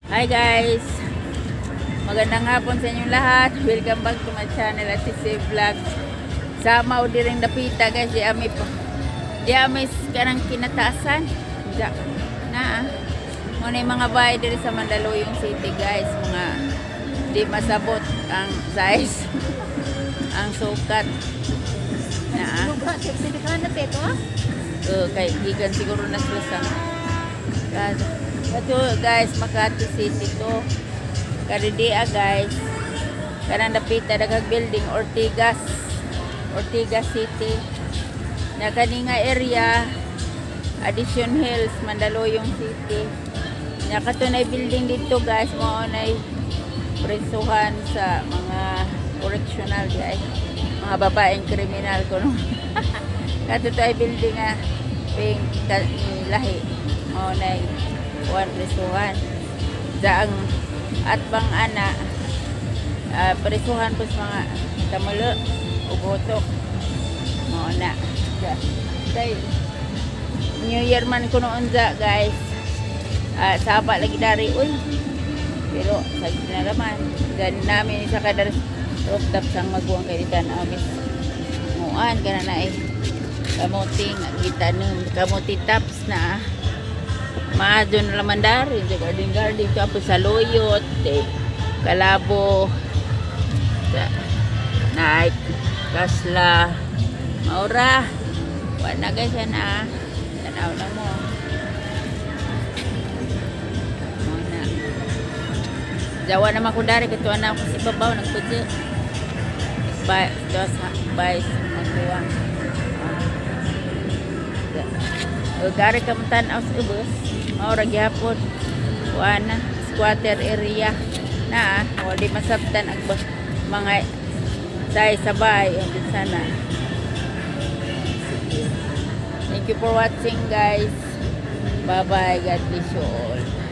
Hi guys! Magandang hapon sa inyong lahat. Welcome back to my channel at si Vlog. Sama o di rin dapita guys. Di ami kanang kinataasan. Diya. Na muna yung mga bahay diri sa Mandaluyong City guys. Mga di masabot ang size. Ang sukat. Na kay gigan siguro na sila sa ito guys, Makati City to. Karidia guys. Kanang dapita daghang building Ortigas City. Na kaninga area Addition Hills, Mandaluyong City. Na katunay building dito guys, mao nay presuhan sa mga correctional guys. Mga babaeng kriminal kuno. Katunay building nga ping lahi. Mao nay one presuhan daang at bang ana presuhan po sa mga tamulo ugotok mo na day New Year man ko noon guys saba lagi dari uy pero sa ginalaman dan namin sa kadar rooftop sang magbuang kay ditan amis muan kana na kamuting kita nun kamuti tops na maadyo na laman dari sa garden kapos sa Loyot Kalabo Night Kasla Maura wala guys yan tanaw na mo muna jawa naman ko dari katuan na ako si babaw nagpudyo dos bayis magbuwang gari kamutan aus ubos maura gyapon kuana squatter area na wali masabtan ang mga sabay din sana. Thank you for watching guys. Bye bye, God bless you all.